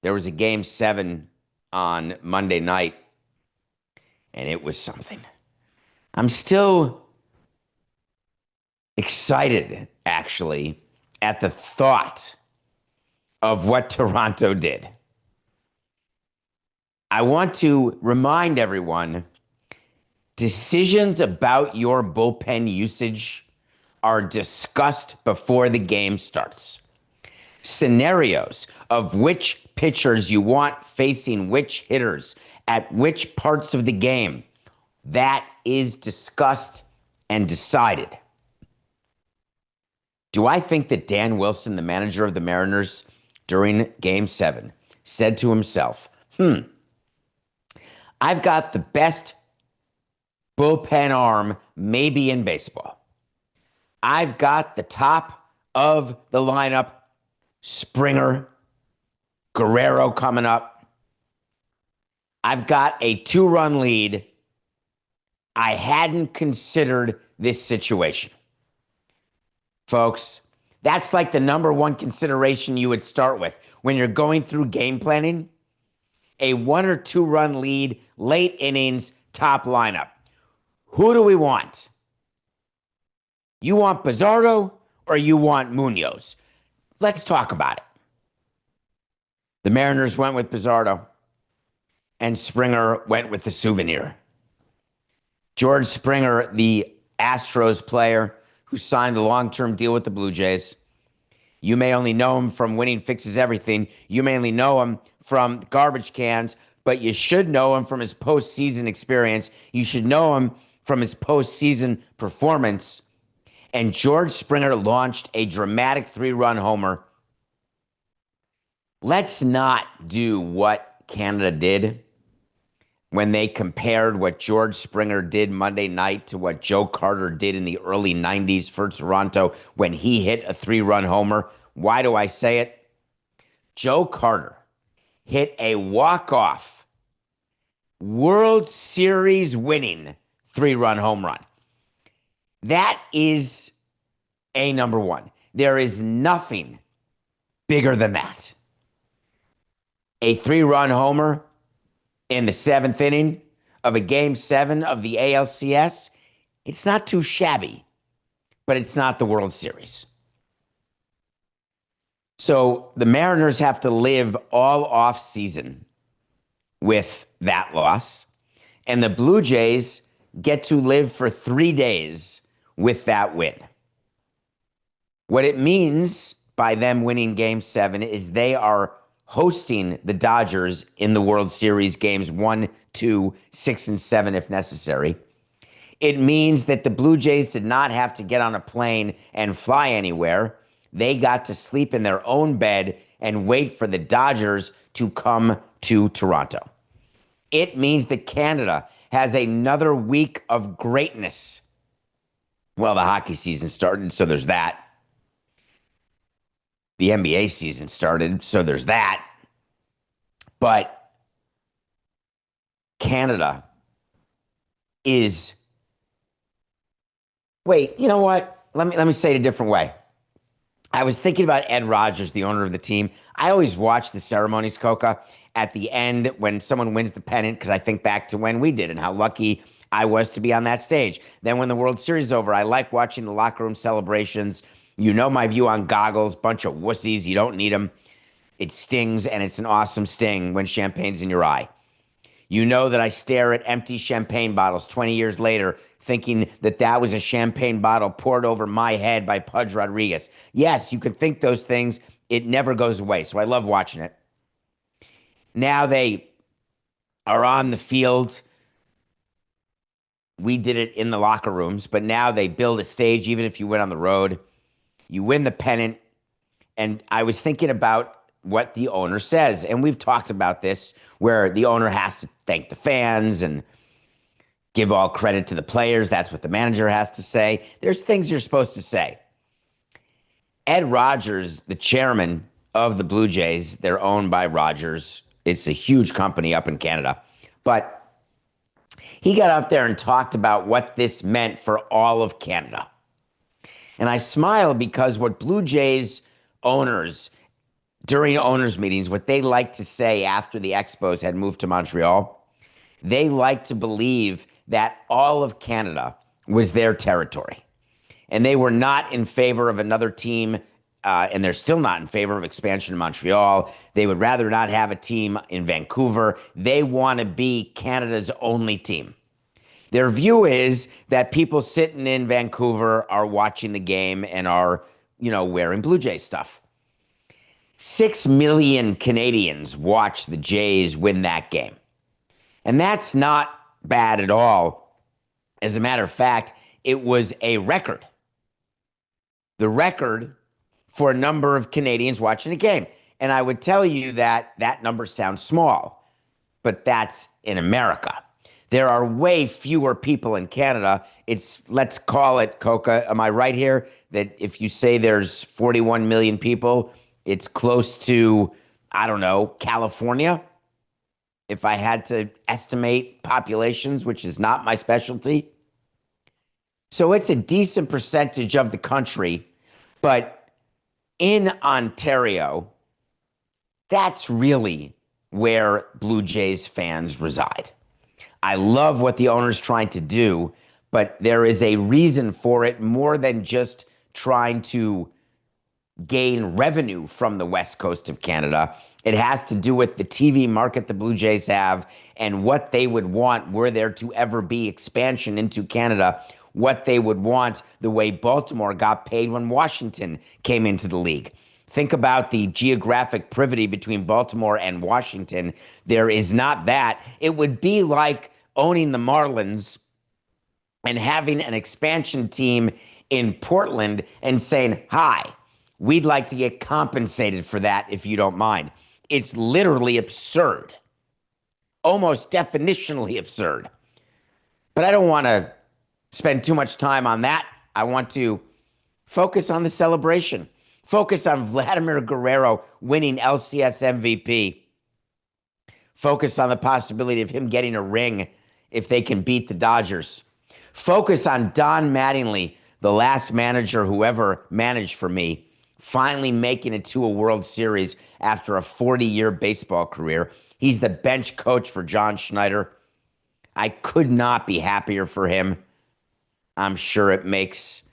There was a game 7 on Monday night, and it was something. I'm still excited, actually, at the thought of what Toronto did. I want to remind everyone decisions about your bullpen usage are discussed before the game starts. Scenarios of which pitchers you want facing which hitters at which parts of the game, that is discussed and decided. Do I think that Dan Wilson, the manager of the Mariners, during game 7, said to himself, I've got the best bullpen arm maybe in baseball. I've got the top of the lineup, Springer, Guerrero coming up. I've got a 2-run lead. I hadn't considered this situation. Folks, that's like the number one consideration you would start with when you're going through game planning. A 1 or 2-run lead, late innings, top lineup. Who do we want? You want Pizarro or you want Munoz? Let's talk about it. The Mariners went with Pizarro, and Springer went with the souvenir. George Springer, the Astros player who signed a long-term deal with the Blue Jays. You may only know him from Winning Fixes Everything. You may only know him from garbage cans, but you should know him from his postseason experience. You should know him from his postseason performance. And George Springer launched a dramatic 3-run homer. Let's not do what Canada did when they compared what George Springer did Monday night to what Joe Carter did in the early 90s for Toronto when he hit a 3-run homer. Why do I say it? Joe Carter hit a walk-off World Series winning 3-run home run. That is a number one. There is nothing bigger than that. A 3-run homer in the 7th inning of a game 7 of the ALCS, it's not too shabby, but it's not the World Series. So the Mariners have to live all off season with that loss, and the Blue Jays get to live for 3 days with that win. What it means by them winning game 7 is they are hosting the Dodgers in the World Series games 1, 2, 6, and 7 if necessary. It means that the Blue Jays did not have to get on a plane and fly anywhere. They got to sleep in their own bed and wait for the Dodgers to come to Toronto. It means that Canada has another week of greatness. Well, the hockey season started, so there's that. The NBA season started, so there's that. But Canada is... Wait, you know what? Let me say it a different way. I was thinking about Ed Rogers, the owner of the team. I always watch the ceremonies, Coca, at the end when someone wins the pennant, because I think back to when we did and how lucky I was to be on that stage. Then when the World Series is over, I like watching the locker room celebrations. You know my view on goggles, bunch of wussies. You don't need them. It stings, and it's an awesome sting when champagne's in your eye. You know that I stare at empty champagne bottles 20 years later, thinking that that was a champagne bottle poured over my head by Pudge Rodriguez. Yes, you can think those things. It never goes away, so I love watching it. Now they are on the field. We did it in the locker rooms, but now they build a stage, even if you went on the road. You win the pennant, and I was thinking about what the owner says, and we've talked about this, where the owner has to thank the fans and give all credit to the players. That's what the manager has to say. There's things you're supposed to say. Ed Rogers, the chairman of the Blue Jays, they're owned by Rogers. It's a huge company up in Canada. But he got up there and talked about what this meant for all of Canada. And I smile because what Blue Jays owners during owners' meetings, what they like to say after the Expos had moved to Montreal, they like to believe that all of Canada was their territory. And they were not in favor of another team, and they're still not in favor of expansion in Montreal. They would rather not have a team in Vancouver. They want to be Canada's only team. Their view is that people sitting in Vancouver are watching the game and are, wearing Blue Jays stuff. 6 million Canadians watched the Jays win that game. And that's not bad at all. As a matter of fact, it was a record. The record for a number of Canadians watching a game. And I would tell you that that number sounds small, but that's in America. There are way fewer people in Canada. Let's call it, Coca, am I right here? That if you say there's 41 million people, it's close to, I don't know, California? If I had to estimate populations, which is not my specialty. So it's a decent percentage of the country, but in Ontario, that's really where Blue Jays fans reside. I love what the owner's trying to do, but there is a reason for it more than just trying to gain revenue from the West Coast of Canada. It has to do with the TV market the Blue Jays have and what they would want were there to ever be expansion into Canada, what they would want the way Baltimore got paid when Washington came into the league. Think about the geographic privity between Baltimore and Washington. There is not that. It would be like owning the Marlins and having an expansion team in Portland and saying, hi, we'd like to get compensated for that if you don't mind. It's literally absurd, almost definitionally absurd. But I don't want to spend too much time on that. I want to focus on the celebration. Focus on Vladimir Guerrero winning LCS MVP. Focus on the possibility of him getting a ring if they can beat the Dodgers. Focus on Don Mattingly, the last manager who ever managed for me, finally making it to a World Series after a 40-year baseball career. He's the bench coach for John Schneider. I could not be happier for him. I'm sure it makes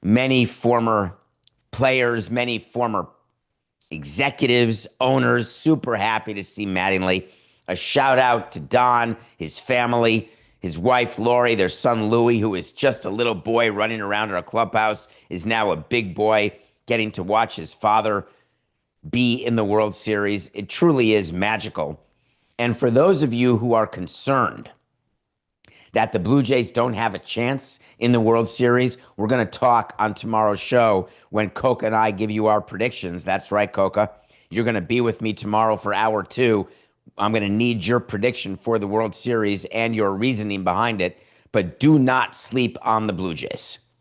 many former players, many former executives, owners super happy to see Mattingly. A shout out to Don, his family, his wife Lori, their son Louie, who is just a little boy running around our clubhouse, is now a big boy getting to watch his father be in the World Series. It truly is magical. And for those of you who are concerned that the Blue Jays don't have a chance in the World Series, we're going to talk on tomorrow's show when Coca and I give you our predictions. That's right, Coca. You're going to be with me tomorrow for hour 2. I'm going to need your prediction for the World Series and your reasoning behind it, but do not sleep on the Blue Jays.